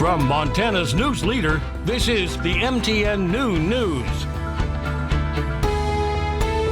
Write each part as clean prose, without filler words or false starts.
From Montana's news leader, this is the MTN Noon News.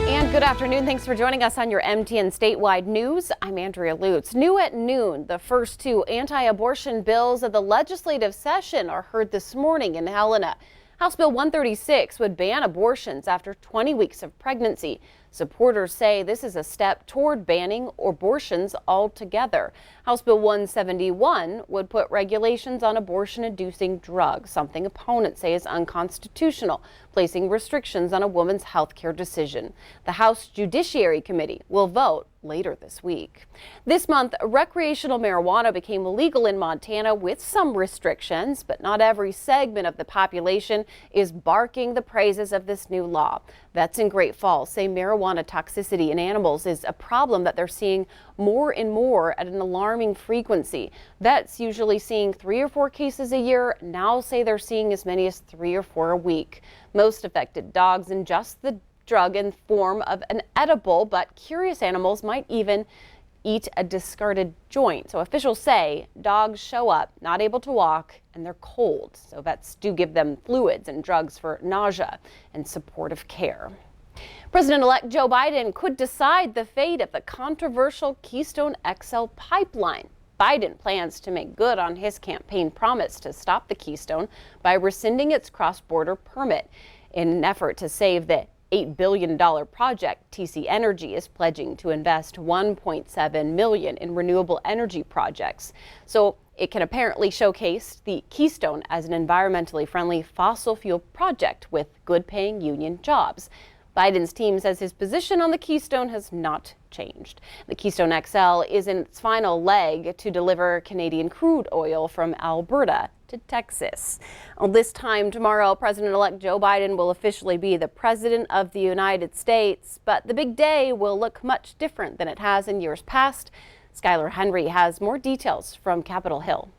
And good afternoon. Thanks for joining us on your MTN statewide news. I'm Andrea Lutz. New at noon, the first two anti-abortion bills of the legislative session are heard this morning in Helena. House Bill 136 would ban abortions after 20 weeks of pregnancy. Supporters say this is a step toward banning abortions altogether. House Bill 171 would put regulations on abortion-inducing drugs, something opponents say is unconstitutional, placing restrictions on a woman's health care decision. The House Judiciary Committee will vote later this week. This month, recreational marijuana became illegal in Montana with some restrictions, but not every segment of the population is barking the praises of this new law. Vets in Great Falls say marijuana toxicity in animals is a problem that they're seeing more and more at an alarming frequency. Vets, usually seeing 3 or 4 cases a year, now say they're seeing as many as 3 or 4 a week. Most affected dogs ingest the drug in form of an edible, but curious animals might even eat a discarded joint. So officials say dogs show up not able to walk and they're cold. So vets do give them fluids and drugs for nausea and supportive care. President-elect Joe Biden could decide the fate of the controversial Keystone XL pipeline. Biden plans to make good on his campaign promise to stop the Keystone by rescinding its cross-border permit. In an effort to save the $8 billion project, TC Energy is pledging to invest $1.7 million in renewable energy projects. So it can apparently showcase the Keystone as an environmentally friendly fossil fuel project with good-paying union jobs. Biden's team says his position on the Keystone has not changed. The Keystone XL is in its final leg to deliver Canadian crude oil from Alberta to Texas. This time tomorrow, President-elect Joe Biden will officially be the President of the United States, but the big day will look much different than it has in years past. Skylar Henry has more details from Capitol Hill.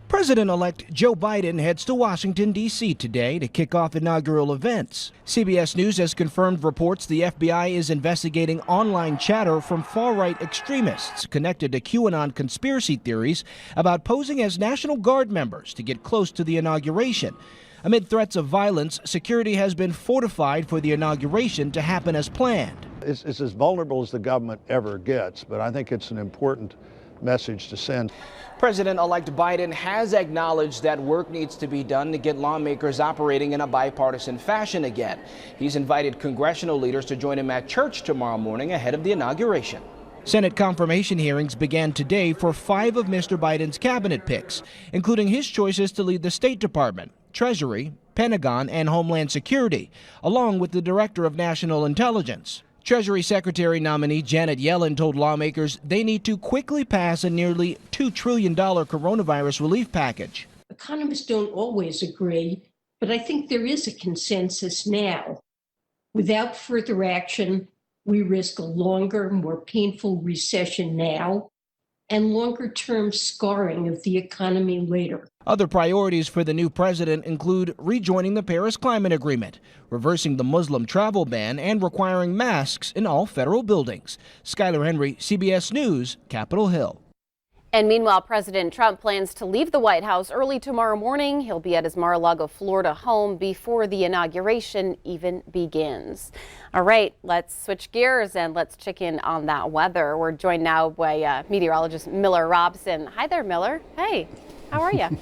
President-elect Joe Biden heads to Washington, D.C. today to kick off inaugural events. CBS News has confirmed reports the FBI is investigating online chatter from far-right extremists connected to QAnon conspiracy theories about posing as National Guard members to get close to the inauguration. Amid threats of violence, security has been fortified for the inauguration to happen as planned. It's as vulnerable as the government ever gets, but I think it's an important message to send. President-elect Biden has acknowledged that work needs to be done to get lawmakers operating in a bipartisan fashion again. He's invited congressional leaders to join him at church tomorrow morning ahead of the inauguration. Senate confirmation hearings began today for 5 of Mr. Biden's cabinet picks, including his choices to lead the State Department, Treasury, Pentagon, and Homeland Security, along with the Director of National Intelligence. Treasury Secretary nominee Janet Yellen told lawmakers they need to quickly pass a nearly $2 trillion coronavirus relief package. Economists don't always agree, but I think there is a consensus now. Without further action, we risk a longer, more painful recession now and longer-term scarring of the economy later. Other priorities for the new president include rejoining the Paris Climate Agreement, reversing the Muslim travel ban, and requiring masks in all federal buildings. Skylar Henry, CBS News, Capitol Hill. And meanwhile, President Trump plans to leave the White House early tomorrow morning. He'll be at his Mar-a-Lago, Florida home before the inauguration even begins. All right, let's switch gears and let's check in on that weather. We're joined now by meteorologist Miller Robson. Hi there, Miller. Hey, how are you?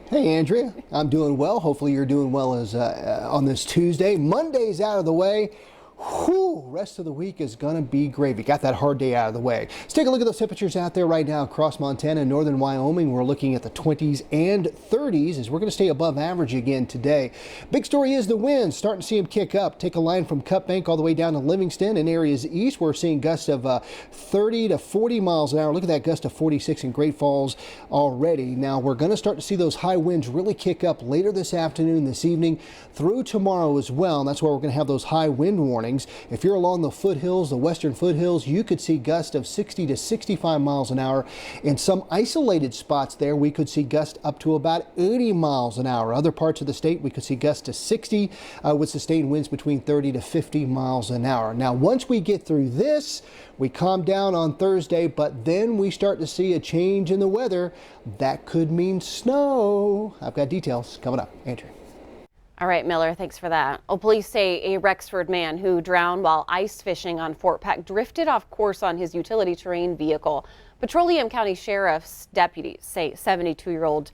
Hey, Andrea. I'm doing well. Hopefully you're doing well as on this Tuesday. Monday's out of the way. Whew, rest of the week is going to be great. We got that hard day out of the way. Let's take a look at those temperatures out there right now across Montana and northern Wyoming. We're looking at the 20s and 30s as we're going to stay above average again today. Big story is the winds. Starting to see them kick up. Take a line from Cut Bank all the way down to Livingston and areas east. We're seeing gusts of 30 to 40 miles an hour. Look at that gust of 46 in Great Falls already. Now we're going to start to see those high winds really kick up later this afternoon, this evening, through tomorrow as well. And that's why we're going to have those high wind warnings. warnings. If you're along the foothills, the western foothills, you could see gusts of 60 to 65 miles an hour. In some isolated spots there, we could see gusts up to about 80 miles an hour. Other parts of the state, we could see gusts to 60 with sustained winds between 30 to 50 miles an hour. Now, once we get through this, we calm down on Thursday, but then we start to see a change in the weather. That could mean snow. I've got details coming up. Andrew. All right, Miller, thanks for that. Well, police say a Rexford man who drowned while ice fishing on Fort Peck drifted off course on his utility terrain vehicle. Petroleum County Sheriff's deputies say 72-year-old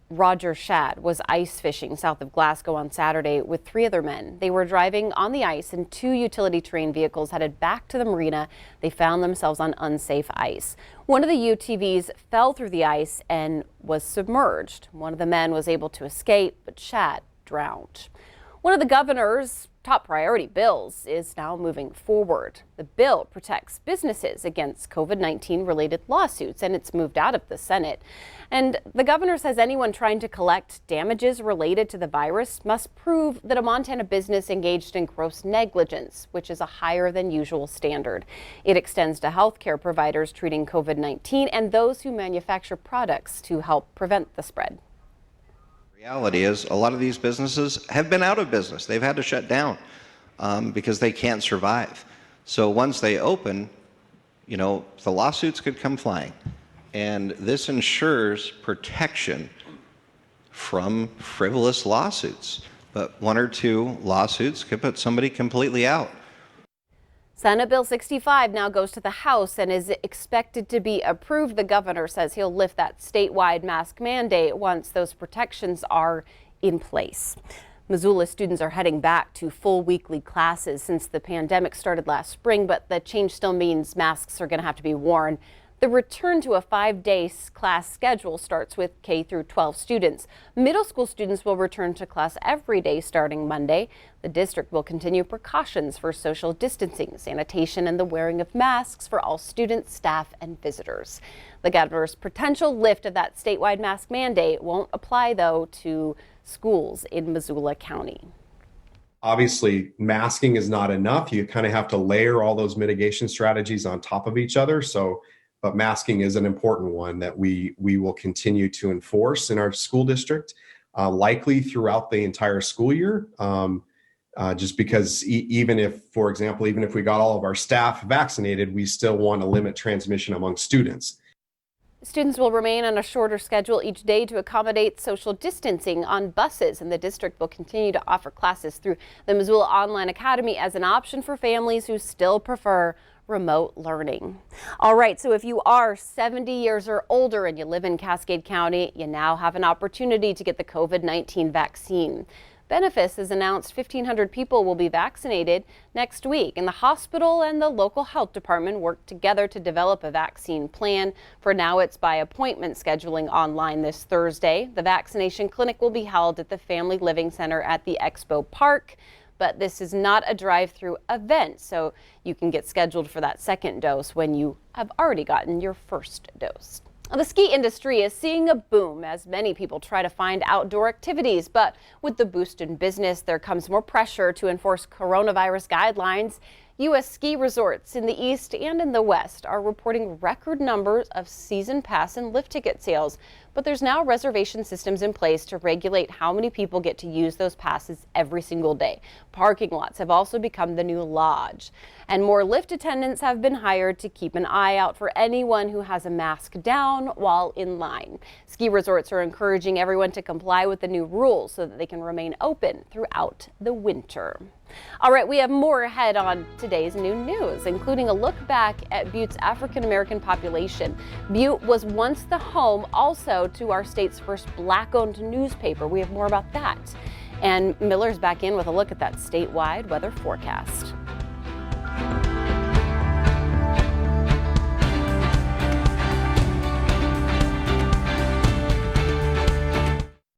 Roger Shad was ice fishing south of Glasgow on Saturday with 3 other men. They were driving on the ice and 2 utility terrain vehicles headed back to the marina. They found themselves on unsafe ice. One of the UTVs fell through the ice and was submerged. One of the men was able to escape, but Shad drowned. One of the governor's top priority bills is now moving forward. The bill protects businesses against COVID-19 related lawsuits, and it's moved out of the Senate. And the governor says anyone trying to collect damages related to the virus must prove that a Montana business engaged in gross negligence, which is a higher than usual standard. It extends to healthcare providers treating COVID-19 and those who manufacture products to help prevent the spread. Reality is a lot of these businesses have been out of business. They've had to shut down because they can't survive. So once they open, the lawsuits could come flying. And this ensures protection from frivolous lawsuits. But 1 or 2 lawsuits could put somebody completely out. Senate Bill 65 now goes to the House and is expected to be approved. The governor says he'll lift that statewide mask mandate once those protections are in place. Missoula students are heading back to full weekly classes since the pandemic started last spring, but the change still means masks are going to have to be worn. The return to a 5-day class schedule starts with K through 12 students. Middle school students will return to class every day starting Monday. The district will continue precautions for social distancing, sanitation, and the wearing of masks for all students, staff, and visitors. The governor's potential lift of that statewide mask mandate won't apply, though, to schools in Missoula County. Obviously, masking is not enough. You kind of have to layer all those mitigation strategies on top of each other. But masking is an important one that we will continue to enforce in our school district, likely throughout the entire school year. Just because even if, for example, even if we got all of our staff vaccinated, we still want to limit transmission among students. Students will remain on a shorter schedule each day to accommodate social distancing on buses, and the district will continue to offer classes through the Missoula Online Academy as an option for families who still prefer remote learning. All right, so if you are 70 years or older and you live in Cascade County, you now have an opportunity to get the COVID-19 vaccine. Benefice has announced 1,500 people will be vaccinated next week, and the hospital and the local health department worked together to develop a vaccine plan. For now, it's by appointment scheduling online this Thursday. The vaccination clinic will be held at the Family Living Center at the Expo Park. But this is not a drive-through event, so you can get scheduled for that second dose when you have already gotten your first dose. The ski industry is seeing a boom as many people try to find outdoor activities, but with the boost in business, there comes more pressure to enforce coronavirus guidelines. U.S. ski resorts in the east and in the west are reporting record numbers of season pass and lift ticket sales, but there's now reservation systems in place to regulate how many people get to use those passes every single day. Parking lots have also become the new lodge, and more lift attendants have been hired to keep an eye out for anyone who has a mask down while in line. Ski resorts are encouraging everyone to comply with the new rules so that they can remain open throughout the winter. All right, we have more ahead on today's new news, including a look back at Butte's African-American population. Butte was once the home also to our state's first Black-owned newspaper. We have more about that. And Miller's back in with a look at that statewide weather forecast.